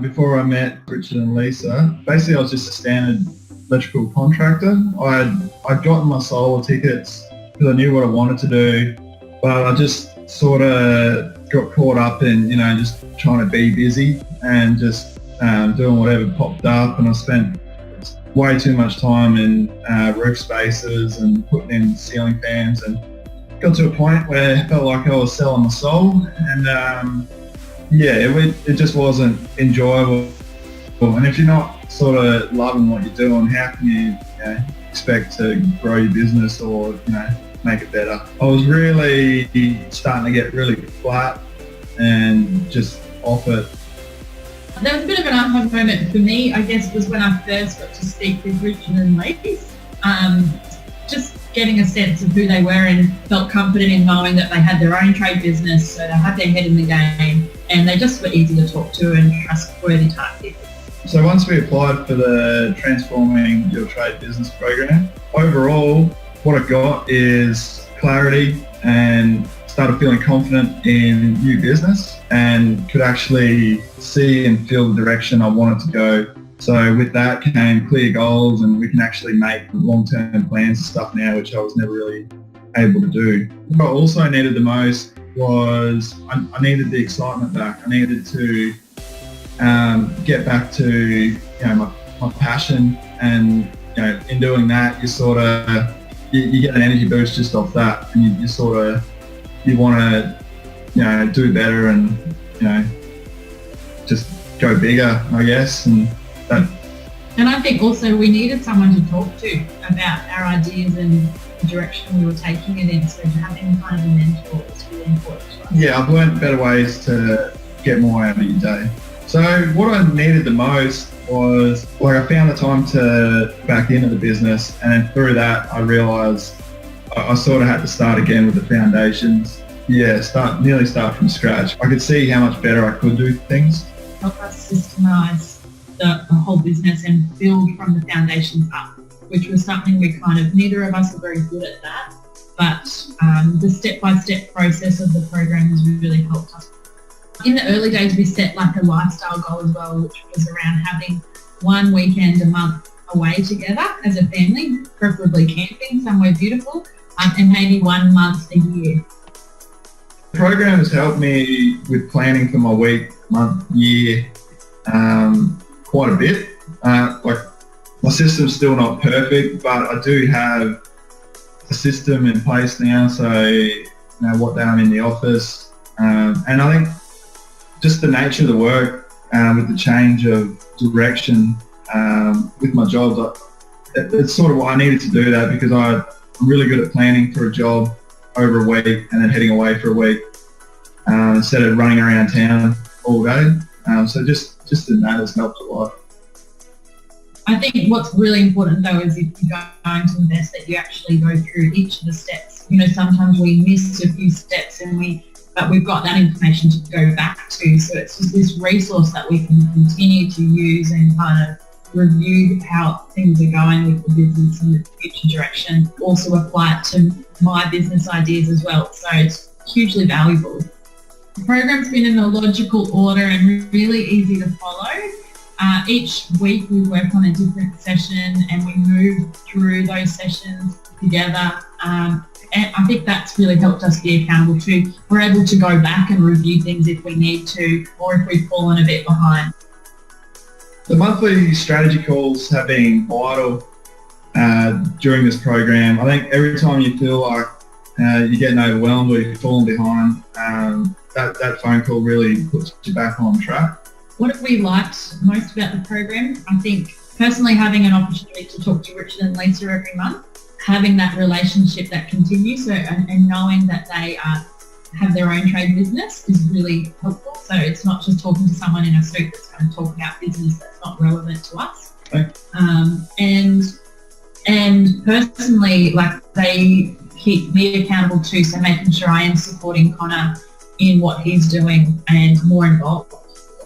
Before I met Richard and Lisa, basically I was just a standard electrical contractor. I'd gotten my solar tickets because I knew what I wanted to do, but I just sort of got caught up in, just trying to be busy and just doing whatever popped up, and I spent way too much time in roof spaces and putting in ceiling fans, and got to a point where I felt like I was selling my soul, and it just wasn't enjoyable. And if you're not sort of loving what you're doing, how can you, expect to grow your business or make it better? I was really starting to get really flat and just off it. There was a bit of an aha moment for me, I guess, was when I first got to speak with Richard and Lisa. Just getting a sense of who they were and felt confident in knowing that they had their own trade business, so they had their head in the game, and they just were easy to talk to and trustworthy type people. So once we applied for the Transforming Your Trade Business program, overall what I got is clarity and started feeling confident in new business and could actually see and feel the direction I wanted to go. So with that came clear goals, and we can actually make long-term plans and stuff now, which I was never really able to do. What I also needed the most was I needed the excitement back. I needed to get back to my passion, and in doing that you get an energy boost just off that, and you want to do better and just go bigger, I guess. And I think also we needed someone to talk to about our ideas and the direction we were taking it in, so having kind of a mentor is really important to us. Yeah, I've learned better ways to get more out of your day. So what I needed the most was, I found the time to back into the business, and then through that I realised I sort of had to start again with the foundations. Yeah, start from scratch. I could see how much better I could do things. Help us systemize the whole business and build from the foundations up, which was something neither of us are very good at that, but the step-by-step process of the program has really helped us. In the early days, we set a lifestyle goal as well, which was around having one weekend a month away together as a family, preferably camping somewhere beautiful, and maybe 1 month a year. The program has helped me with planning for my week, month, year, quite a bit. My system's still not perfect, but I do have a system in place now, so what day I'm in the office, and I think just the nature of the work, with the change of direction with my jobs, it's sort of what I needed to do that, because I'm really good at planning for a job over a week and then heading away for a week instead of running around town all day. So just that has helped a lot. I think what's really important though is if you're going to invest, that you actually go through each of the steps. Sometimes we miss a few steps but we've got that information to go back to. So it's just this resource that we can continue to use and kind of review how things are going with the business and the future direction. Also apply it to my business ideas as well. So it's hugely valuable. The program's been in a logical order and really easy to follow. Each week we work on a different session and we move through those sessions together. And I think that's really helped us be accountable too. We're able to go back and review things if we need to, or if we've fallen a bit behind. The monthly strategy calls have been vital during this program. I think every time you feel like you're getting overwhelmed or you're falling behind, that phone call really puts you back on track. What have we liked most about the program? I think personally having an opportunity to talk to Richard and Lisa every month, having that relationship that continues, and knowing that they have their own trade business is really helpful. So it's not just talking to someone in a suit that's going to talk about business that's not relevant to us. Okay. And personally, they keep me accountable too, so making sure I am supporting Connor in what he's doing and more involved.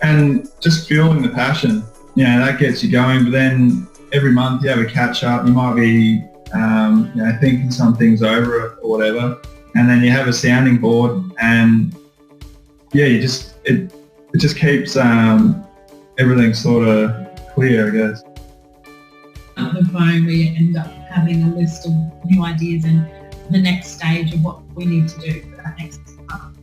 And just fueling the passion, that gets you going. But then every month you have a catch up. You might be, thinking some things over or whatever, and then you have a sounding board, and it just keeps everything's sort of clear, I guess. At the phone, we end up having a list of new ideas and the next stage of what we need to do for that next month.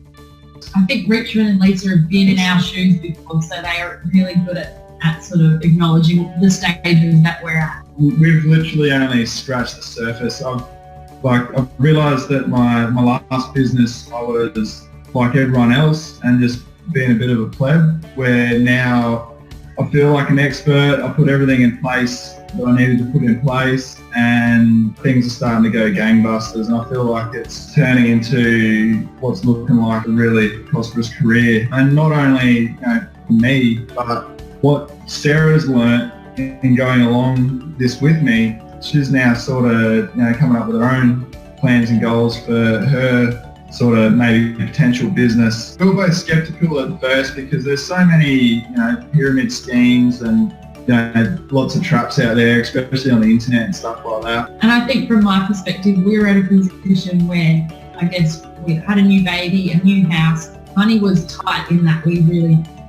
I think Richard and Lisa have been in our shoes before, so they are really good at sort of acknowledging the stages that we're at. We've literally only scratched the surface. I've realised that my last business, I was like everyone else and just being a bit of a pleb, where now I feel like an expert. I put everything in place that I needed to put in place, and things are starting to go gangbusters, and I feel like it's turning into what's looking like a really prosperous career. And not only for me, but what Sarah's learnt in going along this with me. She's now sort of coming up with her own plans and goals for her sort of maybe potential business. We were both skeptical at first because there's so many pyramid schemes and lots of traps out there, especially on the internet and stuff like that. And I think from my perspective, we're at a position where I guess we had a new baby, a new house. Money was tight in that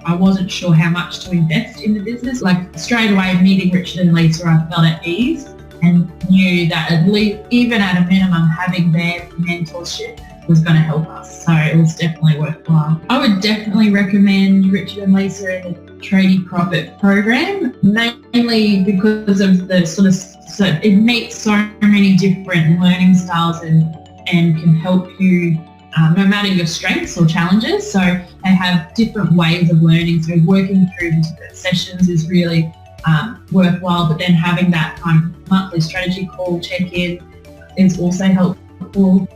I wasn't sure how much to invest in the business. Like straight away meeting Richard and Lisa, I felt at ease and knew that at least, even at a minimum, having their mentorship was going to help us. So it was definitely worthwhile. I would definitely recommend Richard and Lisa in the Tradie Profit program, mainly because of the so it meets so many different learning styles and can help you no matter your strengths or challenges. So they have different ways of learning. So working through the different sessions is really worthwhile, but then having that kind of monthly strategy call check-in is also helpful.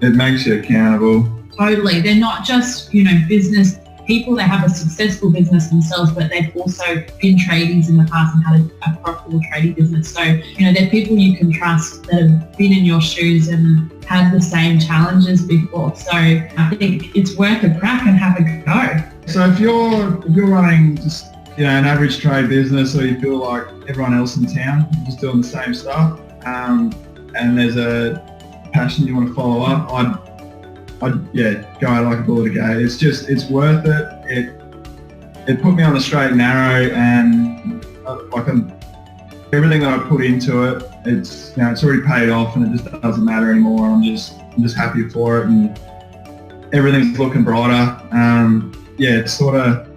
It makes you accountable. Totally. They're not just, business people. They have a successful business themselves, but they've also been tradies in the past and had a profitable tradie business. So, they're people you can trust that have been in your shoes and had the same challenges before. So I think it's worth a crack and have a go. So if you're running just an average trade business, or you feel like everyone else in town is just doing the same stuff, and there's a passion you want to follow up, I'd go out like a bullet again. It's worth it. It put me on the straight and narrow, and everything that I put into it, it's already paid off, and it just doesn't matter anymore. I'm just happy for it, and everything's looking brighter. It's sort of,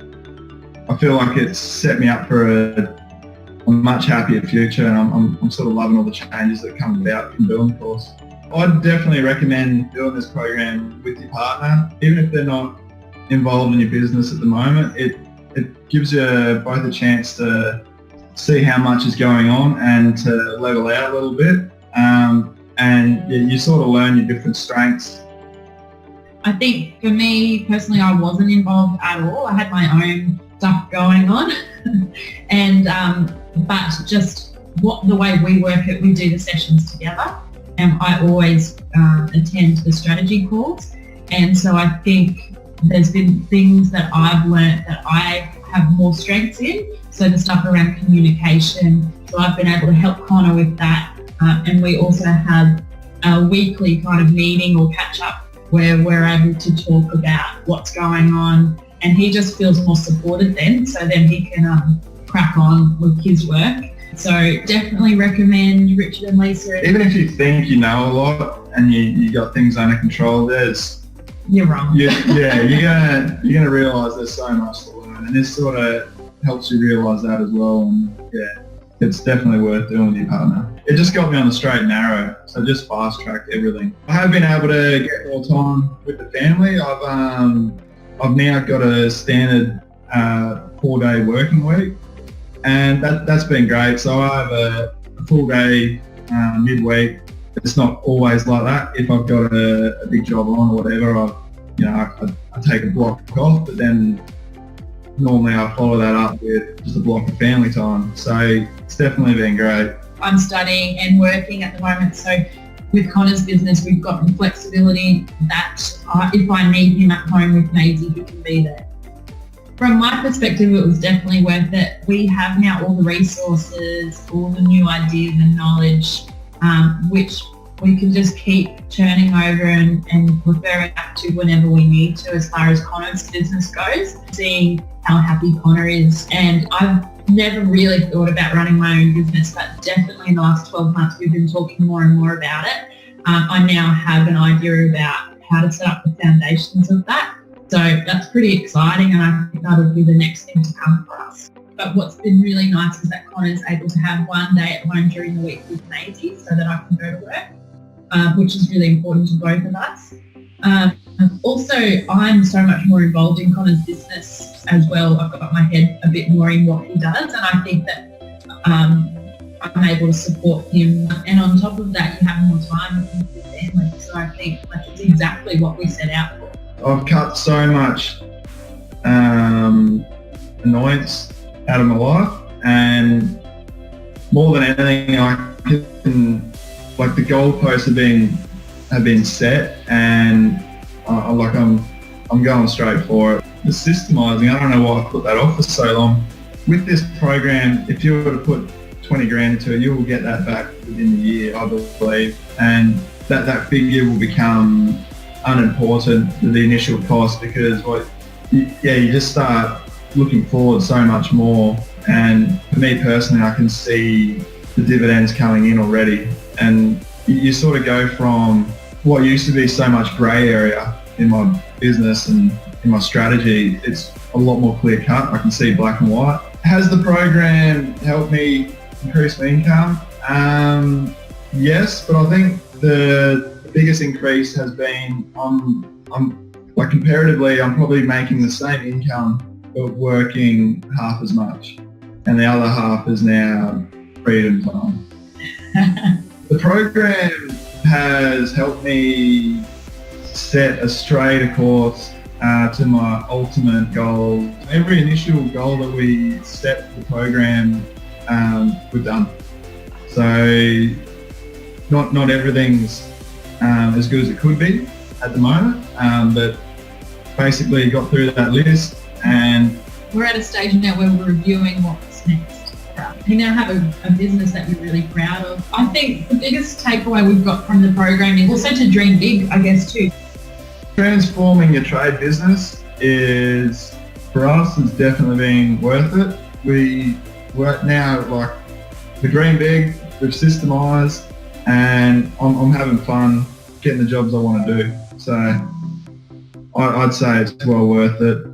I feel like it's set me up for a much happier future, and I'm sort of loving all the changes that come about from doing the course. I'd definitely recommend doing this program with your partner, even if they're not involved in your business at the moment. It gives you both a chance to see how much is going on and to level out a little bit, and you sort of learn your different strengths. I think for me personally, I wasn't involved at all. I had my own stuff going on, and but just the way we work it, we do the sessions together. And I always attend the strategy calls. And so I think there's been things that I've learned that I have more strengths in. So the stuff around communication. So I've been able to help Connor with that. And we also have a weekly kind of meeting or catch up where we're able to talk about what's going on. And he just feels more supported then. So then he can crack on with his work. So definitely recommend Richard and Lisa. Even if you think you know a lot and you got things under control, you're wrong. You're gonna realise there's so much to learn, and this sort of helps you realise that as well. And it's definitely worth doing with your partner. It just got me on the straight and narrow, so just fast tracked everything. I have been able to get more time with the family. I've now got a standard 4-day working week. And that's been great. So I have a full day midweek. It's not always like that. If I've got a big job on or whatever, I take a block off. But then normally I follow that up with just a block of family time. So it's definitely been great. I'm studying and working at the moment. So with Connor's business, we've got the flexibility that if I need him at home with Maisie, he can be there. From my perspective, it was definitely worth it. We have now all the resources, all the new ideas and knowledge, which we can just keep turning over and referring back to whenever we need to as far as Connor's business goes, seeing how happy Connor is. And I've never really thought about running my own business, but definitely in the last 12 months we've been talking more and more about it. I now have an idea about how to set up the foundations of that. So that's pretty exciting, and I think that'll be the next thing to come for us. But what's been really nice is that Connor's able to have one day at home during the week with Maisie so that I can go to work, which is really important to both of us. Also, I'm so much more involved in Connor's business as well. I've got my head a bit more in what he does, and I think that I'm able to support him. And on top of that, you have more time with your family. So I think that's exactly what we set out for. I've cut so much annoyance out of my life, and more than anything, I can, like, the goalposts have been set, and I'm going straight for it. The systemising, I don't know why I put that off for so long. With this program, if you were to put 20 grand into it, you will get that back within a year, I believe, and that figure will become unimportant to the initial cost, because you just start looking forward so much more. And for me personally, I can see the dividends coming in already, and you sort of go from what used to be so much grey area in my business and in my strategy. It's a lot more clear cut. I can see black and white. Has the program helped me increase my income? Yes, but I think the biggest increase has been comparatively, I'm probably making the same income but working half as much, and the other half is now freedom time. The program has helped me set a straight course to my ultimate goal. Every initial goal that we set for the program, we've done. So not everything's as good as it could be at the moment, but basically got through that list, and we're at a stage now where we're reviewing what's next. You now have a business that you're really proud of. I think the biggest takeaway we've got from the program is also to dream big, I guess, too. Transforming your trade business is, for us, has definitely been worth it. We're now, like, we dream big, we've systemised, and I'm having fun getting the jobs I want to do. So I'd say it's well worth it.